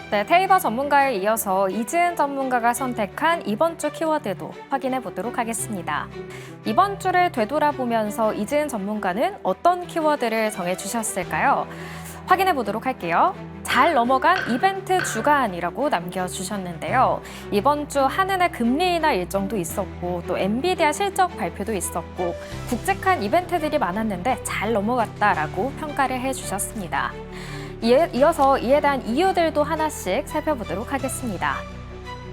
네, 테이버 전문가에 이어서 이지은 전문가가 선택한 이번 주 키워드도 확인해 보도록 하겠습니다. 이번 주를 되돌아보면서 이지은 전문가는 어떤 키워드를 정해주셨을까요? 확인해 보도록 할게요. 잘 넘어간 이벤트 주간이라고 남겨주셨는데요. 이번 주 한은의 금리 인하 일정도 있었고 또 엔비디아 실적 발표도 있었고 굵직한 이벤트들이 많았는데 잘 넘어갔다라고 평가를 해주셨습니다. 이어서 이에 대한 이유들도 하나씩 살펴보도록 하겠습니다.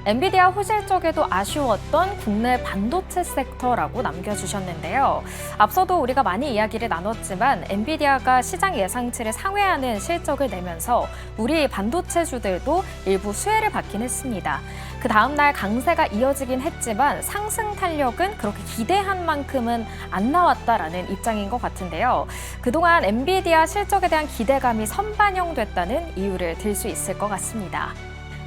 엔비디아 호실적에도 아쉬웠던 국내 반도체 섹터라고 남겨주셨는데요. 앞서도 우리가 많이 이야기를 나눴지만 엔비디아가 시장 예상치를 상회하는 실적을 내면서 우리 반도체주들도 일부 수혜를 받긴 했습니다. 그 다음 날 강세가 이어지긴 했지만 상승 탄력은 그렇게 기대한 만큼은 안 나왔다라는 입장인 것 같은데요. 그동안 엔비디아 실적에 대한 기대감이 선반영됐다는 이유를 들 수 있을 것 같습니다.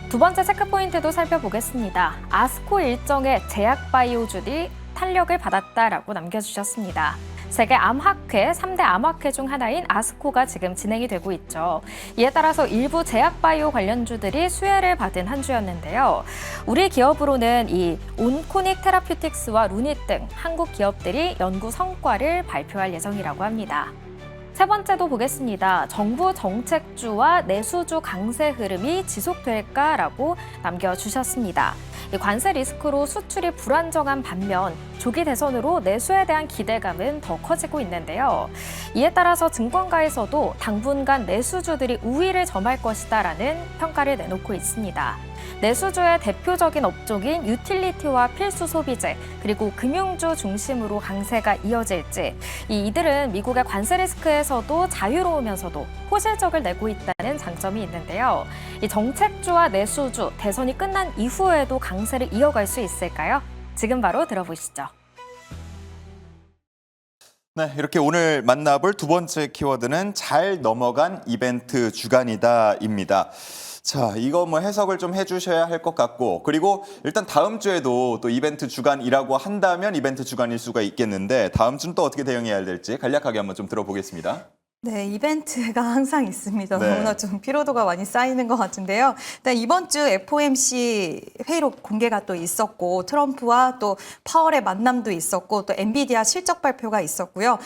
두 번째 체크포인트도 살펴보겠습니다. 아스코 일정의 제약바이오주들이 탄력을 받았다라고 남겨주셨습니다. 세계 암학회 3대 암학회 중 하나인 아스코가 지금 진행이 되고 있죠. 이에 따라서 일부 제약바이오 관련주들이 수혜를 받은 한 주였는데요. 우리 기업으로는 이 온코닉 테라퓨틱스와 루닛 등 한국 기업들이 연구 성과를 발표할 예정이라고 합니다. 세 번째도 보겠습니다. 정부 정책주와 내수주 강세 흐름이 지속될까라고 남겨주셨습니다. 관세 리스크로 수출이 불안정한 반면 조기 대선으로 내수에 대한 기대감은 더 커지고 있는데요. 이에 따라서 증권가에서도 당분간 내수주들이 우위를 점할 것이다라는 평가를 내놓고 있습니다. 내수주의 대표적인 업종인 유틸리티와 필수 소비재, 그리고 금융주 중심으로 강세가 이어질지, 이들은 미국의 관세 리스크에서도 자유로우면서도 호실적을 내고 있다는 장점이 있는데요. 이 정책주와 내수주, 대선이 끝난 이후에도 강세를 이어갈 수 있을까요? 지금 바로 들어보시죠. 네, 이렇게 오늘 만나볼 두 번째 키워드는 잘 넘어간 이벤트 주간이다입니다. 자, 이거 뭐 해석을 좀 해주셔야 할 것 같고, 그리고 일단 다음 주에도 또 이벤트 주간이라고 한다면 이벤트 주간일 수가 있겠는데, 다음 주는 또 어떻게 대응해야 될지 간략하게 한번 좀 들어보겠습니다. 네, 이벤트가 항상 있습니다. 네. 너무나 좀 피로도가 많이 쌓이는 것 같은데요. 일단 이번 주 FOMC 회의로 공개가 또 있었고, 트럼프와 또 파월의 만남도 있었고, 또 엔비디아 실적 발표가 있었고요.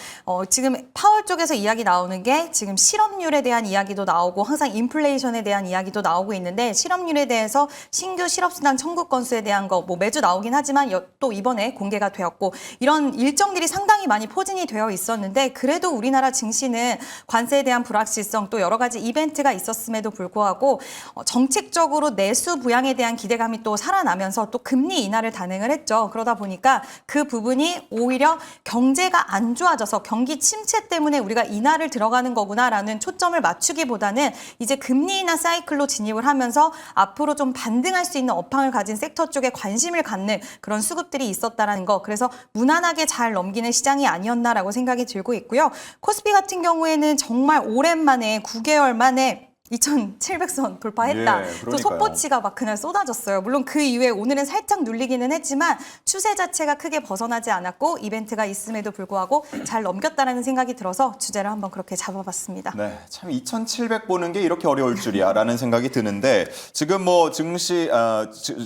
지금 파월 쪽에서 이야기 나오는 게 지금 실업률에 대한 이야기도 나오고, 항상 인플레이션에 대한 이야기도 나오고 있는데, 실업률에 대해서 신규 실업수당 청구 건수에 대한 거 뭐 매주 나오긴 하지만 또 이번에 공개가 되었고, 이런 일정들이 상당히 많이 포진이 되어 있었는데, 그래도 우리나라 증시는 관세에 대한 불확실성 또 여러 가지 이벤트가 있었음에도 불구하고 정책적으로 내수 부양에 대한 기대감이 또 살아나면서 또 금리 인하를 단행을 했죠. 그러다 보니까 그 부분이 오히려 경제가 안 좋아져서 경기 침체 때문에 우리가 인하를 들어가는 거구나라는 초점을 맞추기보다는 이제 금리 인하 사이클로 진입을 하면서 앞으로 좀 반등할 수 있는 업황을 가진 섹터 쪽에 관심을 갖는 그런 수급들이 있었다라는 거. 그래서 무난하게 잘 넘기는 시장이 아니었나라고 생각이 들고 있고요. 코스피 같은 경우에는 정말 오랜만에 9개월 만에 2,700선 돌파했다. 예, 또 그러니까요. 속보치가 막 그날 쏟아졌어요. 물론 그 이후에 오늘은 살짝 눌리기는 했지만 추세 자체가 크게 벗어나지 않았고 이벤트가 있음에도 불구하고 잘 넘겼다라는 생각이 들어서 주제를 한번 그렇게 잡아봤습니다. 네, 참 2,700 보는 게 이렇게 어려울 줄이야라는 생각이 드는데 지금 뭐 증시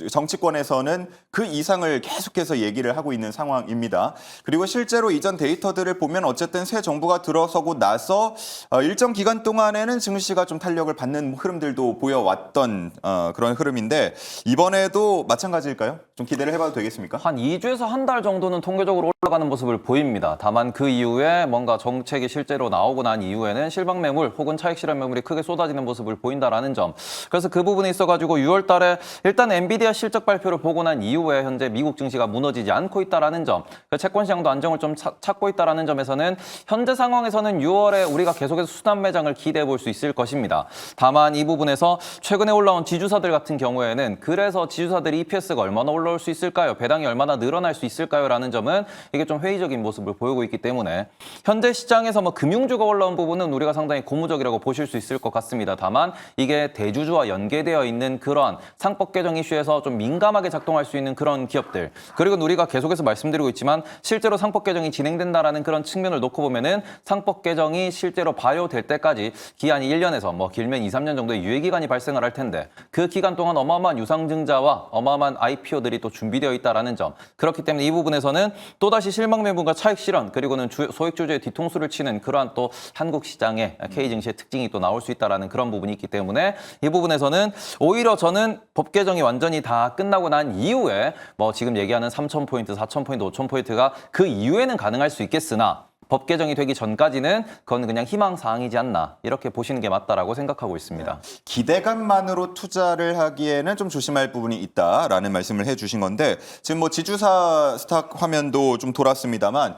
정치권에서는 그 이상을 계속해서 얘기를 하고 있는 상황입니다. 그리고 실제로 이전 데이터들을 보면 어쨌든 새 정부가 들어서고 나서 일정 기간 동안에는 증시가 좀 탄력을 받는 흐름들도 보여왔던 그런 흐름인데 이번에도 마찬가지일까요? 좀 기대를 해봐도 되겠습니까? 한 2주에서 한 달 정도는 통계적으로 올라가는 모습을 보입니다. 다만 그 이후에 뭔가 정책이 실제로 나오고 난 이후에는 실방 매물 혹은 차익 실현 매물이 크게 쏟아지는 모습을 보인다라는 점. 그래서 그 부분에 있어가지고 6월 달에 일단 엔비디아 실적 발표를 보고 난 이후에 현재 미국 증시가 무너지지 않고 있다라는 점. 채권 시장도 안정을 좀 찾고 있다라는 점에서는 현재 상황에서는 6월에 우리가 계속해서 순환 매장을 기대해 볼 수 있을 것입니다. 다만 이 부분에서 최근에 올라온 지주사들 같은 경우에는 그래서 지주사들이 EPS가 얼마나 올라올 수 있을까요? 배당이 얼마나 늘어날 수 있을까요? 라는 점은 이게 좀 회의적인 모습을 보이고 있기 때문에 현재 시장에서 뭐 금융주가 올라온 부분은 우리가 상당히 고무적이라고 보실 수 있을 것 같습니다. 다만 이게 대주주와 연계되어 있는 그런 상법 개정 이슈에서 좀 민감하게 작동할 수 있는 그런 기업들, 그리고 우리가 계속해서 말씀드리고 있지만 실제로 상법 개정이 진행된다라는 그런 측면을 놓고 보면은 상법 개정이 실제로 발효될 때까지 기한이 1년에서 뭐 길면 2, 3년 정도의 유예 기간이 발생을 할 텐데 그 기간 동안 어마어마한 유상증자와 어마어마한 IPO들이 또 준비되어 있다라는 점. 그렇기 때문에 이 부분에서는 또다시 실망 매물과 차익 실현 그리고는 소액 주주의 뒤통수를 치는 그러한 또 한국 시장의 K증시의 특징이 또 나올 수 있다라는 그런 부분이 있기 때문에 이 부분에서는 오히려 저는 법 개정이 완전히 다 끝나고 난 이후에 뭐 지금 얘기하는 3,000포인트, 4,000포인트, 5,000포인트가 그 이후에는 가능할 수 있겠으나 법 개정이 되기 전까지는 그건 그냥 희망사항이지 않나 이렇게 보시는 게 맞다라고 생각하고 있습니다. 기대감만으로 투자를 하기에는 좀 조심할 부분이 있다라는 말씀을 해주신 건데 지금 뭐 지주사 스탁 화면도 좀 돌았습니다만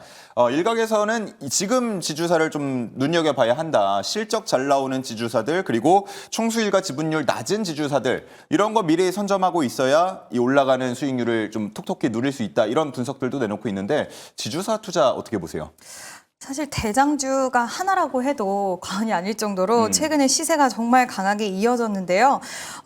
일각에서는 지금 지주사를 좀 눈여겨봐야 한다. 실적 잘 나오는 지주사들 그리고 총수일가 지분율 낮은 지주사들 이런 거 미리 선점하고 있어야 이 올라가는 수익률을 좀 톡톡히 누릴 수 있다. 이런 분석들도 내놓고 있는데 지주사 투자 어떻게 보세요? 사실 대장주가 하나라고 해도 과언이 아닐 정도로 최근에 시세가 정말 강하게 이어졌는데요.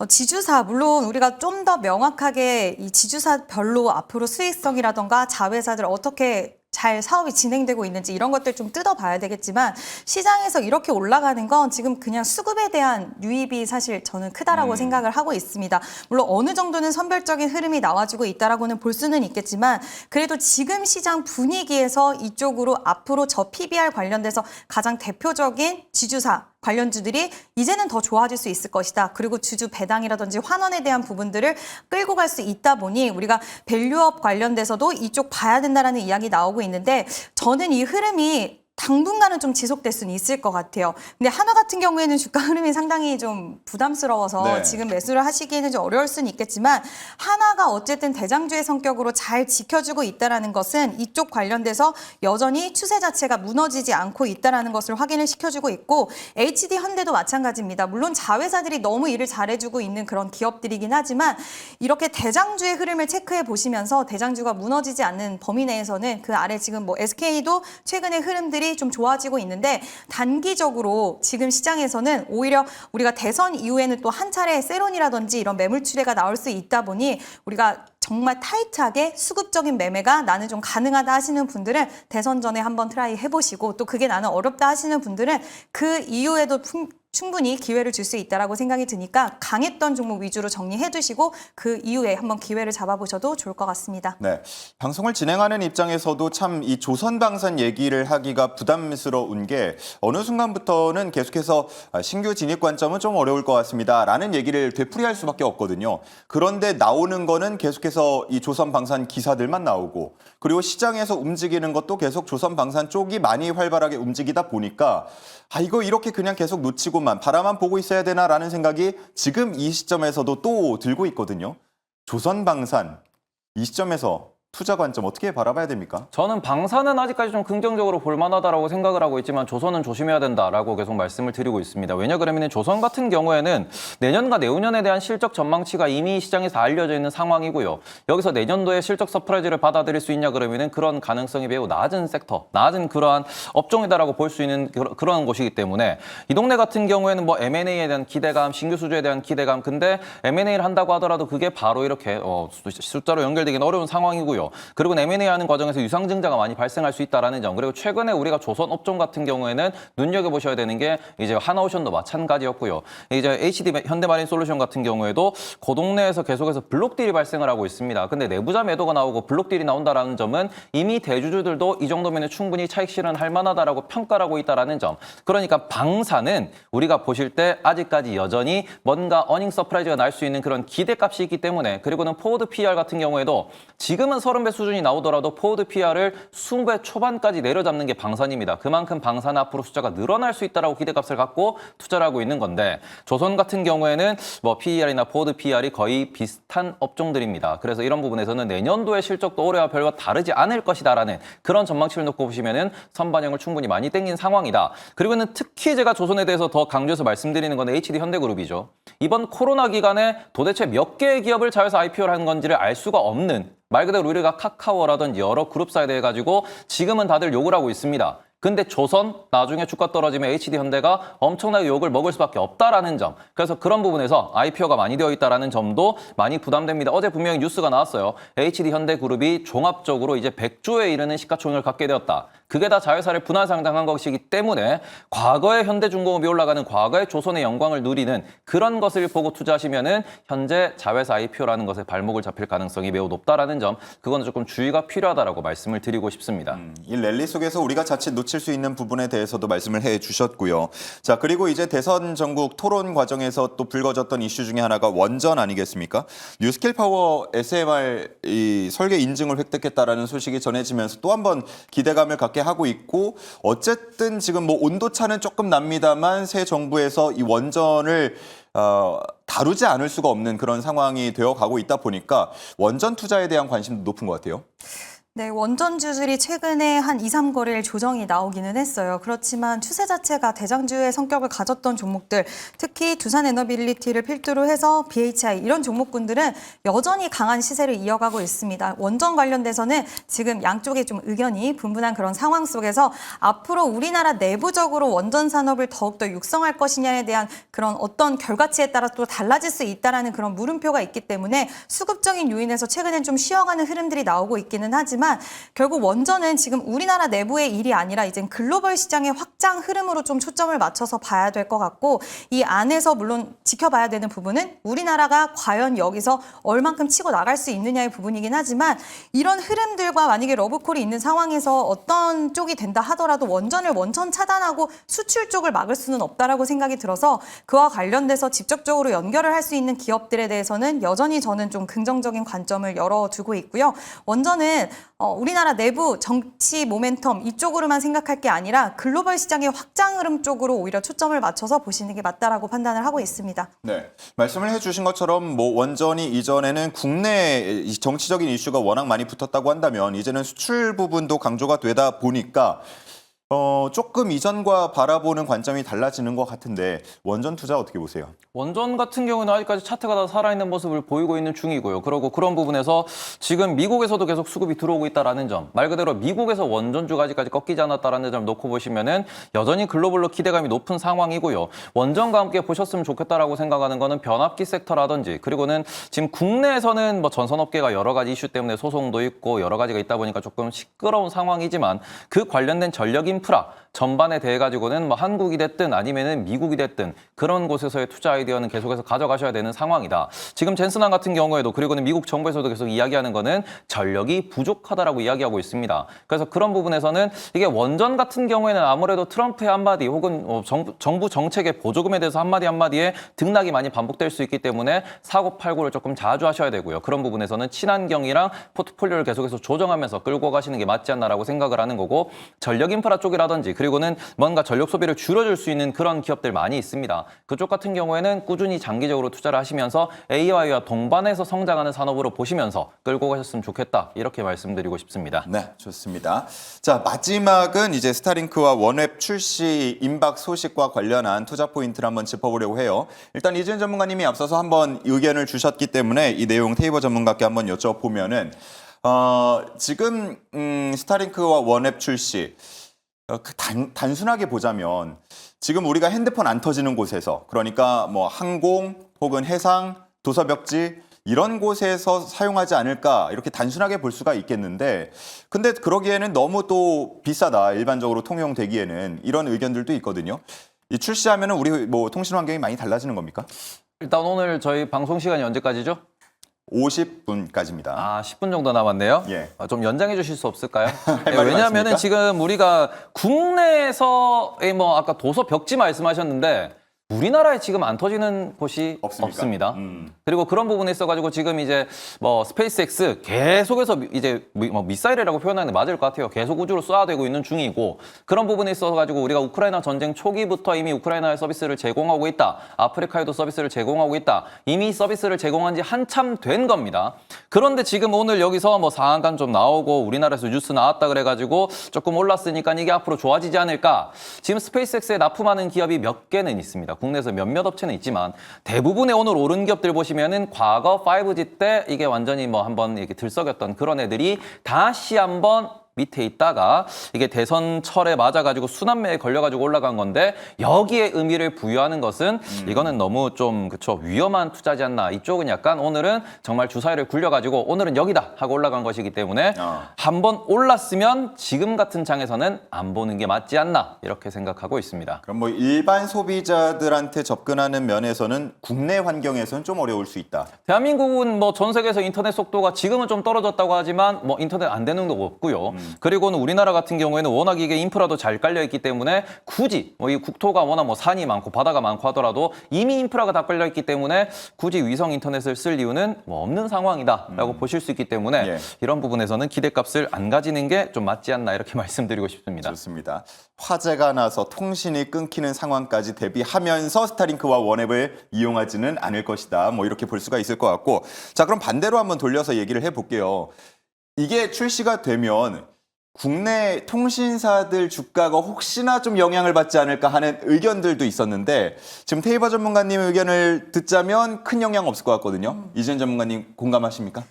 지주사 물론 우리가 좀 더 명확하게 이 지주사별로 앞으로 수익성이라던가 자회사들 어떻게 잘 사업이 진행되고 있는지 이런 것들 좀 뜯어봐야 되겠지만 시장에서 이렇게 올라가는 건 지금 그냥 수급에 대한 유입이 사실 저는 크다라고 생각을 하고 있습니다. 물론 어느 정도는 선별적인 흐름이 나와주고 있다라고는 볼 수는 있겠지만 그래도 지금 시장 분위기에서 이쪽으로 앞으로 저 PBR 관련돼서 가장 대표적인 지주사 관련주들이 이제는 더 좋아질 수 있을 것이다. 그리고 주주 배당이라든지 환원에 대한 부분들을 끌고 갈 수 있다 보니 우리가 밸류업 관련돼서도 이쪽 봐야 된다라는 이야기 나오고 있는데 저는 이 흐름이 당분간은 좀 지속될 수는 있을 것 같아요. 근데 한화 같은 경우에는 주가 흐름이 상당히 좀 부담스러워서 네. 지금 매수를 하시기에는 좀 어려울 수는 있겠지만 한화가 어쨌든 대장주의 성격으로 잘 지켜주고 있다는 것은 이쪽 관련돼서 여전히 추세 자체가 무너지지 않고 있다는 것을 확인을 시켜주고 있고 HD 현대도 마찬가지입니다. 물론 자회사들이 너무 일을 잘해주고 있는 그런 기업들이긴 하지만 이렇게 대장주의 흐름을 체크해 보시면서 대장주가 무너지지 않는 범위 내에서는 그 아래 지금 뭐 SK도 최근에 흐름들이 좀 좋아지고 있는데 단기적으로 지금 시장에서는 오히려 우리가 대선 이후에는 또 한 차례 세론이라든지 이런 매물 출회가 나올 수 있다 보니 우리가 정말 타이트하게 수급적인 매매가 나는 좀 가능하다 하시는 분들은 대선 전에 한번 트라이 해보시고 또 그게 나는 어렵다 하시는 분들은 그 이후에도 충분히 기회를 줄 수 있다라고 생각이 드니까 강했던 종목 위주로 정리해 두시고 그 이후에 한번 기회를 잡아보셔도 좋을 것 같습니다. 네, 방송을 진행하는 입장에서도 참 이 조선방산 얘기를 하기가 부담스러운 게 어느 순간부터는 계속해서 신규 진입 관점은 좀 어려울 것 같습니다라는 얘기를 되풀이할 수밖에 없거든요. 그런데 나오는 거는 계속해서 이 조선방산 기사들만 나오고 그리고 시장에서 움직이는 것도 계속 조선방산 쪽이 많이 활발하게 움직이다 보니까 이거 이렇게 그냥 계속 놓치고만 바라만 보고 있어야 되나라는 생각이 지금 이 시점에서도 또 들고 있거든요. 조선방산 이 시점에서 투자 관점 어떻게 바라봐야 됩니까? 저는 방사는 아직까지 좀 긍정적으로 볼만하다라고 생각을 하고 있지만 조선은 조심해야 된다라고 계속 말씀을 드리고 있습니다. 왜냐 그러면 조선 같은 경우에는 내년과 내후년에 대한 실적 전망치가 이미 시장에서 알려져 있는 상황이고요. 여기서 내년도에 실적 서프라이즈를 받아들일 수 있냐 그러면은 그런 가능성이 매우 낮은 섹터, 낮은 그러한 업종이다라고 볼 수 있는 그런 곳이기 때문에 이 동네 같은 경우에는 뭐 M&A에 대한 기대감, 신규 수주에 대한 기대감, 근데 M&A를 한다고 하더라도 그게 바로 이렇게 숫자로 연결되기는 어려운 상황이고요. 그리고 M&A 하는 과정에서 유상증자가 많이 발생할 수 있다라는 점. 그리고 최근에 우리가 조선 업종 같은 경우에는 눈여겨보셔야 되는 게 이제 하나오션도 마찬가지였고요. 이제 HD 현대마린 솔루션 같은 경우에도 그 동네에서 계속해서 블록딜이 발생을 하고 있습니다. 근데 내부자 매도가 나오고 블록딜이 나온다라는 점은 이미 대주주들도 이 정도면 충분히 차익 실현할 만하다라고 평가를 하고 있다라는 점. 그러니까 방사는 우리가 보실 때 아직까지 여전히 뭔가 어닝 서프라이즈가 날 수 있는 그런 기대값이 있기 때문에 그리고는 포워드 PR 같은 경우에도 지금은 30배 수준이 나오더라도 포워드 PR을 20배 초반까지 내려잡는 게 방산입니다. 그만큼 방산 앞으로 숫자가 늘어날 수 있다라고 기대값을 갖고 투자를 하고 있는 건데 조선 같은 경우에는 뭐 PER이나 포워드 PR이 거의 비슷한 업종들입니다. 그래서 이런 부분에서는 내년도의 실적도 올해와 별과 다르지 않을 것이다라는 그런 전망치를 놓고 보시면은 선반영을 충분히 많이 땡긴 상황이다. 그리고는 특히 제가 조선에 대해서 더 강조해서 말씀드리는 건 HD 현대그룹이죠. 이번 코로나 기간에 도대체 몇 개의 기업을 자회사 IPO를 한 건지를 알 수가 없는 말 그대로 우리가 카카오라든지 여러 그룹사에 대해 가지고 지금은 다들 욕을 하고 있습니다. 근데 조선 나중에 주가 떨어지면 HD 현대가 엄청나게 욕을 먹을 수밖에 없다라는 점. 그래서 그런 부분에서 IPO가 많이 되어 있다라는 점도 많이 부담됩니다. 어제 분명히 뉴스가 나왔어요. HD 현대그룹이 종합적으로 이제 100조에 이르는 시가총액을 갖게 되었다. 그게 다 자회사를 분할 상장한 것이기 때문에 과거의 현대중공업이 올라가는 과거의 조선의 영광을 누리는 그런 것을 보고 투자하시면은 현재 자회사 IPO라는 것에 발목을 잡힐 가능성이 매우 높다라는 점, 그건 조금 주의가 필요하다라고 말씀을 드리고 싶습니다. 이 랠리 속에서 우리가 자칫 놓칠 수 있는 부분에 대해서도 말씀을 해주셨고요. 자, 그리고 이제 대선 전국 토론 과정에서 또 불거졌던 이슈 중에 하나가 원전 아니겠습니까? 뉴스킬 파워 SMR 이 설계 인증을 획득했다라는 소식이 전해지면서 또 한 번 기대감을 갖게 하고 있고, 어쨌든 지금 뭐 온도차는 조금 납니다만 새 정부에서 이 원전을 다루지 않을 수가 없는 그런 상황이 되어가고 있다 보니까 원전 투자에 대한 관심도 높은 것 같아요. 네, 원전주들이 최근에 한 2, 3거래일 조정이 나오기는 했어요. 그렇지만 추세 자체가 대장주의 성격을 가졌던 종목들, 특히 두산에너빌리티를 필두로 해서 BHI 이런 종목군들은 여전히 강한 시세를 이어가고 있습니다. 원전 관련돼서는 지금 양쪽에 좀 의견이 분분한 그런 상황 속에서 앞으로 우리나라 내부적으로 원전 산업을 더욱더 육성할 것이냐에 대한 그런 어떤 결과치에 따라 또 달라질 수 있다라는 그런 물음표가 있기 때문에 수급적인 요인에서 최근엔 좀 쉬어가는 흐름들이 나오고 있기는 하지만 결국 원전은 지금 우리나라 내부의 일이 아니라 이제 글로벌 시장의 확장 흐름으로 좀 초점을 맞춰서 봐야 될 것 같고, 이 안에서 물론 지켜봐야 되는 부분은 우리나라가 과연 여기서 얼만큼 치고 나갈 수 있느냐의 부분이긴 하지만, 이런 흐름들과 만약에 러브콜이 있는 상황에서 어떤 쪽이 된다 하더라도 원전을 원천 차단하고 수출 쪽을 막을 수는 없다라고 생각이 들어서 그와 관련돼서 직접적으로 연결을 할 수 있는 기업들에 대해서는 여전히 저는 좀 긍정적인 관점을 열어두고 있고요. 원전은 우리나라 내부 정치 모멘텀 이쪽으로만 생각할 게 아니라 글로벌 시장의 확장 흐름 쪽으로 오히려 초점을 맞춰서 보시는 게 맞다라고 판단을 하고 있습니다. 네, 말씀을 해주신 것처럼 뭐 원전이 이전에는 국내 정치적인 이슈가 워낙 많이 붙었다고 한다면 이제는 수출 부분도 강조가 되다 보니까 조금 이전과 바라보는 관점이 달라지는 것 같은데, 원전 투자 어떻게 보세요? 원전 같은 경우는 아직까지 차트가 다 살아있는 모습을 보이고 있는 중이고요. 그리고 그런 부분에서 지금 미국에서도 계속 수급이 들어오고 있다는 점, 말 그대로 미국에서 원전주가 아직까지 꺾이지 않았다는 점 놓고 보시면은 여전히 글로벌로 기대감이 높은 상황이고요. 원전과 함께 보셨으면 좋겠다라고 생각하는 거는 변압기 섹터라든지, 그리고는 지금 국내에서는 뭐 전선업계가 여러 가지 이슈 때문에 소송도 있고 여러 가지가 있다 보니까 조금 시끄러운 상황이지만, 그 관련된 전력 인프라 전반에 대해 가지고는 뭐 한국이 됐든 아니면은 미국이 됐든 그런 곳에서의 투자 아이디어는 계속해서 가져가셔야 되는 상황이다. 지금 젠슨항 같은 경우에도, 그리고는 미국 정부에서도 계속 이야기하는 거는 전력이 부족하다라고 이야기하고 있습니다. 그래서 그런 부분에서는 이게 원전 같은 경우에는 아무래도 트럼프의 한마디 혹은 정부 정책의 보조금에 대해서 한마디에 등락이 많이 반복될 수 있기 때문에 사고 팔고를 조금 자주 하셔야 되고요. 그런 부분에서는 친환경이랑 포트폴리오를 계속해서 조정하면서 끌고 가시는 게 맞지 않나라고 생각을 하는 거고, 전력 인프라 쪽이라든지 그리고는 뭔가 전력 소비를 줄여줄 수 있는 그런 기업들 많이 있습니다. 그쪽 같은 경우에는 꾸준히 장기적으로 투자를 하시면서 AI와 동반해서 성장하는 산업으로 보시면서 끌고 가셨으면 좋겠다, 이렇게 말씀드리고 싶습니다. 네, 좋습니다. 자, 마지막은 이제 스타링크와 원웹 출시 임박 소식과 관련한 투자 포인트를 한번 짚어보려고 해요. 일단 이준 전문가님이 앞서서 한번 의견을 주셨기 때문에 이 내용 테이버 전문가께 한번 여쭤보면은 지금 스타링크와 원웹 출시 단순하게 보자면 지금 우리가 핸드폰 안 터지는 곳에서, 그러니까 뭐 항공 혹은 해상, 도서벽지 이런 곳에서 사용하지 않을까, 이렇게 단순하게 볼 수가 있겠는데, 근데 그러기에는 너무 또 비싸다, 일반적으로 통용되기에는, 이런 의견들도 있거든요. 이 출시하면은 우리 뭐 통신 환경이 많이 달라지는 겁니까? 일단 오늘 저희 방송 시간이 언제까지죠? 50분까지입니다. 10분 정도 남았네요. 예. 좀 연장해 주실 수 없을까요? 할 말이 왜냐하면은 많습니까? 지금 우리가 국내에서 뭐 아까 도서 벽지 말씀하셨는데, 우리나라에 지금 안 터지는 곳이 없습니까? 없습니다. 그리고 그런 부분에 있어가지고 지금 이제 뭐 스페이스X 계속해서 이제 뭐 미사일이라고 표현하는 게 맞을 것 같아요. 계속 우주로 쏘아대고 있는 중이고, 그런 부분에 있어가지고 우리가 우크라이나 전쟁 초기부터 이미 우크라이나에 서비스를 제공하고 있다. 아프리카에도 서비스를 제공하고 있다. 이미 서비스를 제공한 지 한참 된 겁니다. 그런데 지금 오늘 여기서 뭐 상한가 좀 나오고 우리나라에서 뉴스 나왔다 그래가지고 조금 올랐으니까 이게 앞으로 좋아지지 않을까. 지금 스페이스X에 납품하는 기업이 몇 개는 있습니다. 국내에서 몇몇 업체는 있지만 대부분의 오늘 오른 기업들 보시면은 과거 5G 때 이게 완전히 뭐 한번 이렇게 들썩였던 그런 애들이 다시 한번 밑에 있다가 이게 대선철에 맞아가지고 순환매에 걸려가지고 올라간 건데 여기에 의미를 부여하는 것은 이거는 너무 좀 그쵸 위험한 투자지 않나. 이쪽은 약간 오늘은 정말 주사위를 굴려가지고 오늘은 여기다 하고 올라간 것이기 때문에 한번 올랐으면 지금 같은 장에서는 안 보는 게 맞지 않나 이렇게 생각하고 있습니다. 그럼 뭐 일반 소비자들한테 접근하는 면에서는 국내 환경에서는 좀 어려울 수 있다. 대한민국은 뭐 전 세계에서 인터넷 속도가 지금은 좀 떨어졌다고 하지만 뭐 인터넷 안 되는 거 없고요. 그리고는 우리나라 같은 경우에는 워낙 이게 인프라도 잘 깔려 있기 때문에 굳이 뭐 이 국토가 워낙 뭐 산이 많고 바다가 많고 하더라도 이미 인프라가 다 깔려 있기 때문에 굳이 위성 인터넷을 쓸 이유는 뭐 없는 상황이다라고 보실 수 있기 때문에 예. 이런 부분에서는 기대값을 안 가지는 게 좀 맞지 않나 이렇게 말씀드리고 싶습니다. 좋습니다. 화재가 나서 통신이 끊기는 상황까지 대비하면서 스타링크와 원앱을 이용하지는 않을 것이다. 뭐 이렇게 볼 수가 있을 것 같고. 자, 그럼 반대로 한번 돌려서 얘기를 해볼게요. 이게 출시가 되면 국내 통신사들 주가가 혹시나 좀 영향을 받지 않을까 하는 의견들도 있었는데 지금 테이버 전문가님 의견을 듣자면 큰 영향 없을 것 같거든요. 이재현 전문가님 공감하십니까?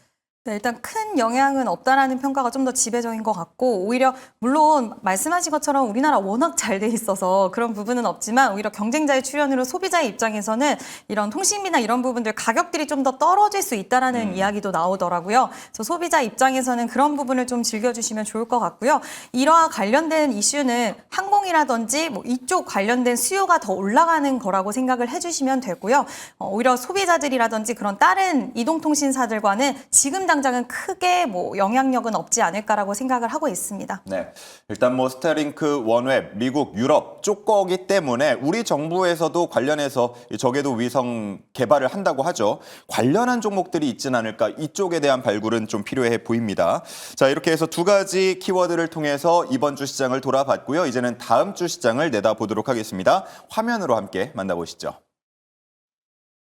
네, 일단 큰 영향은 없다라는 평가가 좀 더 지배적인 것 같고 오히려 물론 말씀하신 것처럼 우리나라 워낙 잘 돼 있어서 그런 부분은 없지만 오히려 경쟁자의 출현으로 소비자의 입장에서는 이런 통신비나 이런 부분들 가격들이 좀 더 떨어질 수 있다라는 이야기도 나오더라고요. 그래서 소비자 입장에서는 그런 부분을 좀 즐겨주시면 좋을 것 같고요. 이러한 관련된 이슈는 항공이라든지 뭐 이쪽 관련된 수요가 더 올라가는 거라고 생각을 해주시면 되고요. 오히려 소비자들이라든지 그런 다른 이동통신사들과는 지금 당장은 크게 뭐 영향력은 없지 않을까라고 생각을 하고 있습니다. 네, 일단 뭐 스타링크, 원웹, 미국, 유럽 쪽 거기 때문에 우리 정부에서도 관련해서 저궤도 위성 개발을 한다고 하죠. 관련한 종목들이 있진 않을까 이쪽에 대한 발굴은 좀 필요해 보입니다. 자, 이렇게 해서 두 가지 키워드를 통해서 이번 주 시장을 돌아봤고요. 이제는 다음 주 시장을 내다보도록 하겠습니다. 화면으로 함께 만나보시죠.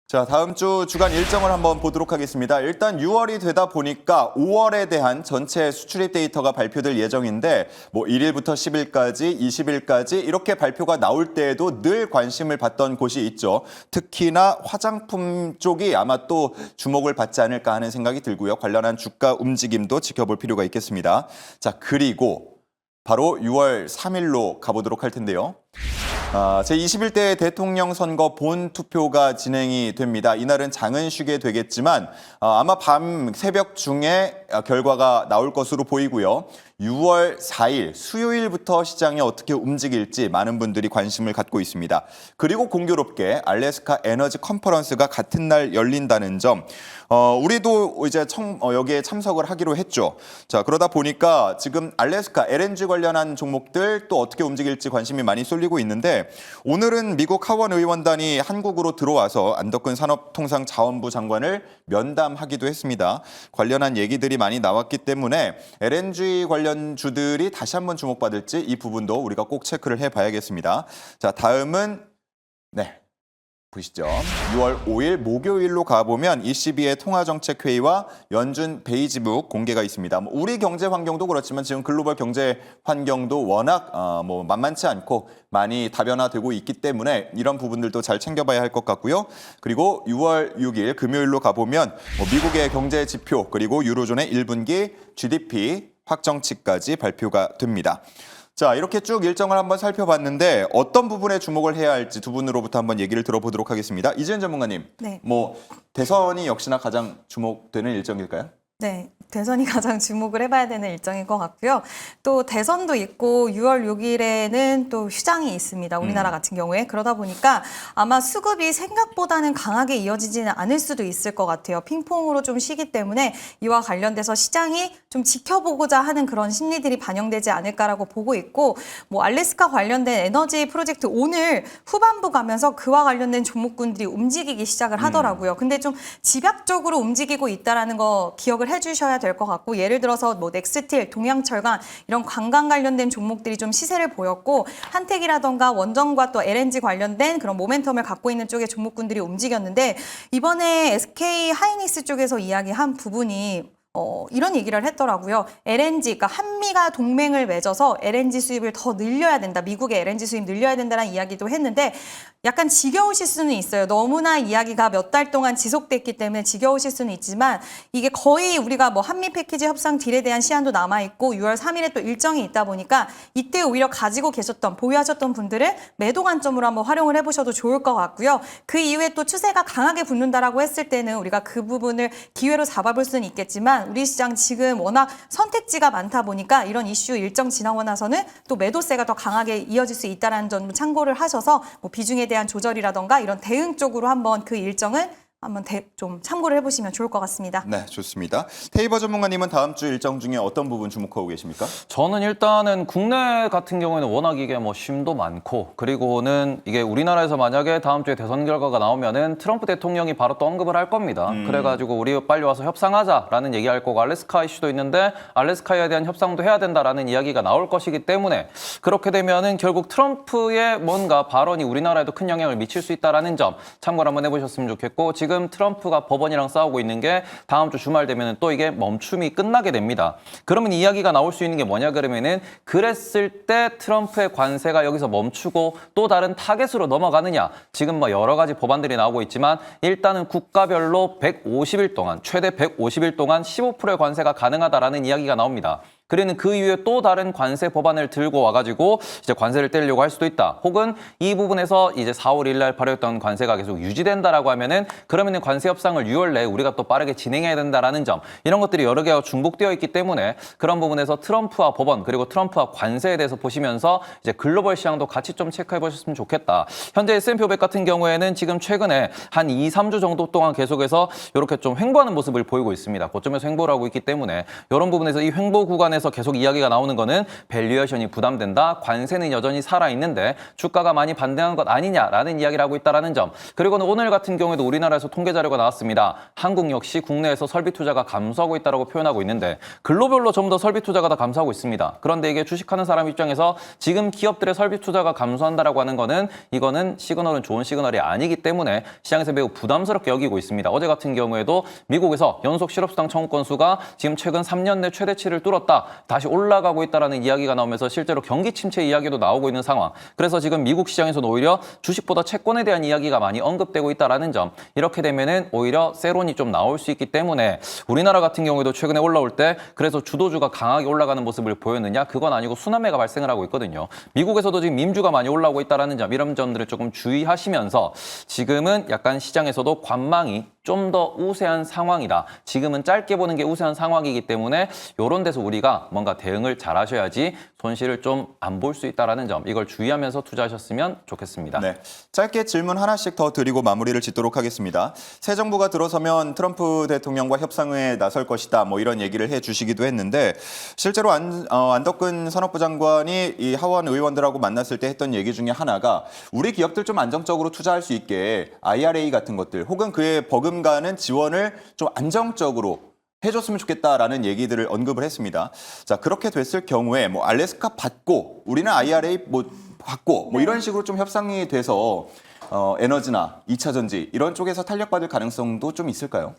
자, 다음 주 주간 일정을 한번 보도록 하겠습니다. 일단 6월이 되다 보니까 5월에 대한 전체 수출입 데이터가 발표될 예정인데 뭐 1일부터 10일까지, 20일까지 이렇게 발표가 나올 때에도 늘 관심을 받던 곳이 있죠. 특히나 화장품 쪽이 아마 또 주목을 받지 않을까 하는 생각이 들고요. 관련한 주가 움직임도 지켜볼 필요가 있겠습니다. 자, 그리고 바로 6월 3일로 가보도록 할 텐데요. 제21대 대통령 선거 본 투표가 진행이 됩니다. 이날은 장은 쉬게 되겠지만 아마 밤 새벽 중에 결과가 나올 것으로 보이고요. 6월 4일 수요일부터 시장이 어떻게 움직일지 많은 분들이 관심을 갖고 있습니다. 그리고 공교롭게 알래스카 에너지 컨퍼런스가 같은 날 열린다는 점. 우리도 이제 여기에 참석을 하기로 했죠. 자, 그러다 보니까 지금 알래스카 LNG 관련한 종목들 또 어떻게 움직일지 관심이 많이 쏠리고 있는데 오늘은 미국 하원 의원단이 한국으로 들어와서 안덕근 산업통상자원부 장관을 면담하기도 했습니다. 관련한 얘기들이 많이 나왔기 때문에 LNG 관련주들이 다시 한번 주목받을지 이 부분도 우리가 꼭 체크를 해봐야겠습니다. 자, 다음은 보시죠. 6월 5일 목요일로 가보면 ECB의 통화정책회의와 연준 베이지북 공개가 있습니다. 우리 경제 환경도 그렇지만 지금 글로벌 경제 환경도 워낙 만만치 않고 많이 다변화되고 있기 때문에 이런 부분들도 잘 챙겨봐야 할 것 같고요. 그리고 6월 6일 금요일로 가보면 미국의 경제 지표 그리고 유로존의 1분기 GDP 확정치까지 발표가 됩니다. 자, 이렇게 쭉 일정을 한번 살펴봤는데 어떤 부분에 주목을 해야 할지 두 분으로부터 한번 얘기를 들어보도록 하겠습니다. 이재현 전문가님, 네. 대선이 역시나 가장 주목되는 일정일까요? 네, 대선이 가장 주목을 해봐야 되는 일정인 것 같고요. 또 대선도 있고 6월 6일에는 또 휴장이 있습니다. 우리나라 같은 경우에. 그러다 보니까 아마 수급이 생각보다는 강하게 이어지지는 않을 수도 있을 것 같아요. 핑퐁으로 좀 쉬기 때문에 이와 관련돼서 시장이 좀 지켜보고자 하는 그런 심리들이 반영되지 않을까라고 보고 있고 뭐 알래스카 관련된 에너지 프로젝트 오늘 후반부 가면서 그와 관련된 종목군들이 움직이기 시작을 하더라고요. 근데 좀 집약적으로 움직이고 있다라는 거 기억을 해주셔야 될 것 같고 예를 들어서 뭐 넥스틸, 동양철강 이런 관광 관련된 종목들이 좀 시세를 보였고 한택이라던가 원전과 또 LNG 관련된 그런 모멘텀을 갖고 있는 쪽의 종목군들이 움직였는데 이번에 SK 하이닉스 쪽에서 이야기한 부분이 이런 얘기를 했더라고요. LNG, 그러니까 한미가 동맹을 맺어서 LNG 수입을 더 늘려야 된다. 미국의 LNG 수입 늘려야 된다는 이야기도 했는데 약간 지겨우실 수는 있어요. 너무나 이야기가 몇 달 동안 지속됐기 때문에 지겨우실 수는 있지만 이게 거의 우리가 뭐 한미 패키지 협상 딜에 대한 시한도 남아있고 6월 3일에 또 일정이 있다 보니까 이때 오히려 가지고 계셨던 보유하셨던 분들을 매도 관점으로 한번 활용을 해보셔도 좋을 것 같고요. 그 이후에 또 추세가 강하게 붙는다라고 했을 때는 우리가 그 부분을 기회로 잡아볼 수는 있겠지만 우리 시장 지금 워낙 선택지가 많다 보니까 이런 이슈 일정 지나고 나서는 또 매도세가 더 강하게 이어질 수 있다는 점 참고를 하셔서 뭐 비중에 대한 조절이라던가 이런 대응 쪽으로 한번 그 일정을 한번 좀 참고를 해보시면 좋을 것 같습니다. 네, 좋습니다. 테이버 전문가님은 다음 주 일정 중에 어떤 부분 주목하고 계십니까? 저는 일단은 국내 같은 경우에는 워낙 이게 뭐 쉼도 많고 그리고는 이게 우리나라에서 만약에 다음 주에 대선 결과가 나오면은 트럼프 대통령이 바로 또 언급을 할 겁니다. 그래가지고 우리 빨리 와서 협상하자라는 얘기할 거고 알래스카 이슈도 있는데 알래스카에 대한 협상도 해야 된다라는 이야기가 나올 것이기 때문에 그렇게 되면은 결국 트럼프의 뭔가 발언이 우리나라에도 큰 영향을 미칠 수 있다라는 점 참고를 한번 해보셨으면 좋겠고 지금 트럼프가 법원이랑 싸우고 있는 게 다음 주 주말 되면 또 이게 멈춤이 끝나게 됩니다. 그러면 이야기가 나올 수 있는 게 뭐냐 그러면은 그랬을 때 트럼프의 관세가 여기서 멈추고 또 다른 타겟으로 넘어가느냐. 지금 뭐 여러 가지 법안들이 나오고 있지만 일단은 국가별로 150일 동안 최대 150일 동안 15%의 관세가 가능하다라는 이야기가 나옵니다. 그러는 그 이후에 또 다른 관세 법안을 들고 와가지고 이제 관세를 떼려고 할 수도 있다. 혹은 이 부분에서 이제 4월 1일 날 발효했던 관세가 계속 유지된다라고 하면은 그러면은 관세 협상을 6월 내에 우리가 또 빠르게 진행해야 된다라는 점 이런 것들이 여러 개가 중복되어 있기 때문에 그런 부분에서 트럼프와 법원 그리고 트럼프와 관세에 대해서 보시면서 이제 글로벌 시장도 같이 좀 체크해 보셨으면 좋겠다. 현재 S&P 500 같은 경우에는 지금 최근에 한 2, 3주 정도 동안 계속해서 이렇게 좀 횡보하는 모습을 보이고 있습니다. 고점에서 횡보를 하고 있기 때문에 이런 부분에서 이 횡보 구간에서 계속 이야기가 나오는 거는 밸류에이션이 부담된다. 관세는 여전히 살아있는데 주가가 많이 반등한 것 아니냐라는 이야기를 하고 있다는 점. 그리고는 오늘 같은 경우에도 우리나라에서 통계 자료가 나왔습니다. 한국 역시 국내에서 설비 투자가 감소하고 있다고 표현하고 있는데 글로벌로 전부 다 설비 투자가 다 감소하고 있습니다. 그런데 이게 주식하는 사람 입장에서 지금 기업들의 설비 투자가 감소한다라고 하는 거는 이거는 시그널은 좋은 시그널이 아니기 때문에 시장에서 매우 부담스럽게 여기고 있습니다. 어제 같은 경우에도 미국에서 연속 실업수당 청구 건수가 지금 최근 3년 내 최대치를 뚫었다. 다시 올라가고 있다는 이야기가 나오면서 실제로 경기 침체 이야기도 나오고 있는 상황. 그래서 지금 미국 시장에서는 오히려 주식보다 채권에 대한 이야기가 많이 언급되고 있다는 점. 이렇게 되면은 오히려 세론이 좀 나올 수 있기 때문에 우리나라 같은 경우에도 최근에 올라올 때 그래서 주도주가 강하게 올라가는 모습을 보였느냐? 그건 아니고 순환매가 발생을 하고 있거든요. 미국에서도 지금 민주가 많이 올라오고 있다는 점. 이런 점들을 조금 주의하시면서 지금은 약간 시장에서도 관망이 좀 더 우세한 상황이다. 지금은 짧게 보는 게 우세한 상황이기 때문에 이런 데서 우리가 뭔가 대응을 잘 하셔야지 손실을 좀 안 볼 수 있다는 점. 이걸 주의하면서 투자하셨으면 좋겠습니다. 네, 짧게 질문 하나씩 더 드리고 마무리를 짓도록 하겠습니다. 새 정부가 들어서면 트럼프 대통령과 협상에 나설 것이다. 뭐 이런 얘기를 해주시기도 했는데 실제로 안덕근 산업부 장관이 이 하원 의원들하고 만났을 때 했던 얘기 중에 하나가 우리 기업들 좀 안정적으로 투자할 수 있게 IRA 같은 것들 혹은 그에 버금가는 지원을 좀 안정적으로 해줬으면 좋겠다라는 얘기들을 언급을 했습니다. 자, 그렇게 됐을 경우에 뭐 알래스카 받고 우리는 IRA 뭐 받고 뭐 이런 식으로 좀 협상이 돼서 에너지나 2차 전지 이런 쪽에서 탄력받을 가능성도 좀 있을까요?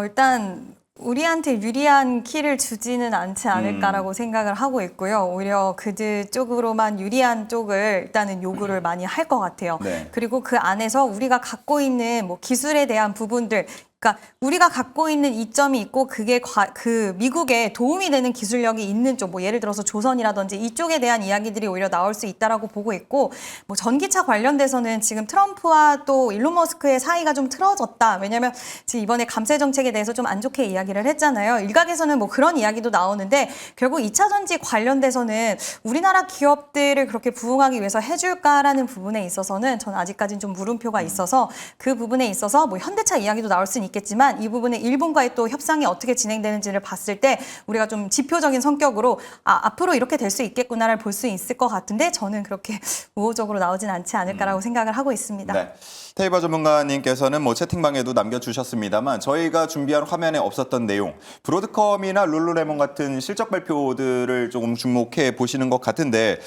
일단 우리한테 유리한 키를 주지는 않지 않을까라고 생각을 하고 있고요. 오히려 그들 쪽으로만 유리한 쪽을 일단은 요구를 많이 할 것 같아요. 네. 그리고 그 안에서 우리가 갖고 있는 뭐 기술에 대한 부분들, 그러니까 우리가 갖고 있는 이점이 있고 그게 그 미국에 도움이 되는 기술력이 있는 쪽, 뭐 예를 들어서 조선이라든지 이쪽에 대한 이야기들이 오히려 나올 수 있다라고 보고 있고, 뭐 전기차 관련돼서는 지금 트럼프와 또 일론 머스크의 사이가 좀 틀어졌다. 왜냐하면 지금 이번에 감세 정책에 대해서 좀 안 좋게 이야기를 했잖아요. 일각에서는 뭐 그런 이야기도 나오는데 결국 2차 전지 관련돼서는 우리나라 기업들을 그렇게 부응하기 위해서 해줄까라는 부분에 있어서는 저는 아직까지는 좀 물음표가 있어서 그 부분에 있어서 뭐 현대차 이야기도 나올 수는 있겠지만 이 부분에 일본과의 또 협상이 어떻게 진행되는지를 봤을 때 우리가 좀 지표적인 성격으로 앞으로 이렇게 될 수 있겠구나를 볼 수 있을 것 같은데 저는 그렇게 우호적으로 나오진 않지 않을까라고 생각을 하고 있습니다. 네. 테이버 전문가님께서는 뭐 채팅방에도 남겨주셨습니다만 저희가 준비한 화면에 없었던 내용, 브로드컴이나 룰루레몬 같은 실적 발표들을 조금 주목해 보시는 것 같은데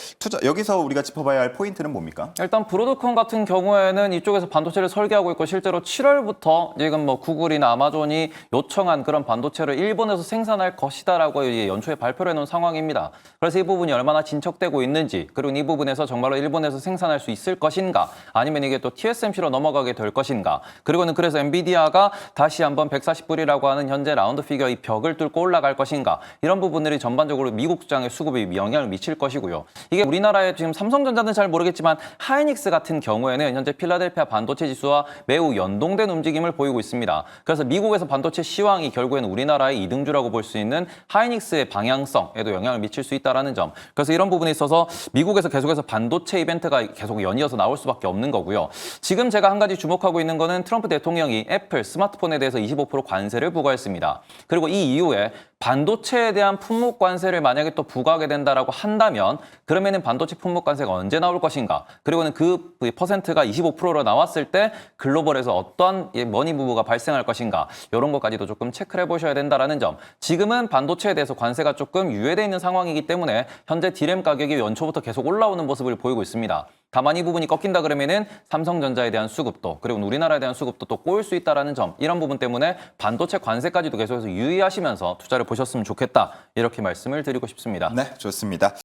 여기서 우리가 짚어봐야 할 포인트는 뭡니까? 일단 브로드컴 같은 경우에는 이쪽에서 반도체를 설계하고 있고 실제로 7월부터 지금 뭐 구글이나 아마존이 요청한 그런 반도체를 일본에서 생산할 것이다라고 연초에 발표를 해놓은 상황입니다. 그래서 이 부분이 얼마나 진척되고 있는지, 그리고 이 부분에서 정말로 일본에서 생산할 수 있을 것인가, 아니면 이게 또 TSMC로 넘어가게 될 것인가, 그리고는 그래서 엔비디아가 다시 한번 140불이라고 하는 현재 라운드 피겨 이 벽을 뚫고 올라갈 것인가, 이런 부분들이 전반적으로 미국 시장의 수급에 영향을 미칠 것이고요. 이게 우리나라의 지금 삼성전자는 잘 모르겠지만 하이닉스 같은 경우에는 현재 필라델피아 반도체 지수와 매우 연동된 움직임을 보이고 있습니다. 그래서 미국에서 반도체 시황이 결국에는 우리나라의 이등주라고 볼 수 있는 하이닉스의 방향성에도 영향을 미칠 수 있다는 점. 그래서 이런 부분에 있어서 미국에서 계속해서 반도체 이벤트가 계속 연이어서 나올 수밖에 없는 거고요. 지금 제가 한 가지 주목하고 있는 거는 트럼프 대통령이 애플 스마트폰에 대해서 25% 관세를 부과했습니다. 그리고 이 이후에 반도체에 대한 품목 관세를 만약에 또 부과하게 된다라고 한다면 그러면은 반도체 품목 관세가 언제 나올 것인가? 그리고는 그 퍼센트가 25%로 나왔을 때 글로벌에서 어떤 머니 무브가 발생할 것인가? 이런 것까지도 조금 체크를 해보셔야 된다라는 점. 지금은 반도체에 대해서 관세가 조금 유예되어 있는 상황이기 때문에 현재 디램 가격이 연초부터 계속 올라오는 모습을 보이고 있습니다. 다만 이 부분이 꺾인다 그러면은 삼성전자에 대한 수급도, 그리고 우리나라에 대한 수급도 또 꼬일 수 있다라는 점, 이런 부분 때문에 반도체 관세까지도 계속해서 유의하시면서 투자를 보셨으면 좋겠다, 이렇게 말씀을 드리고 싶습니다. 네, 좋습니다.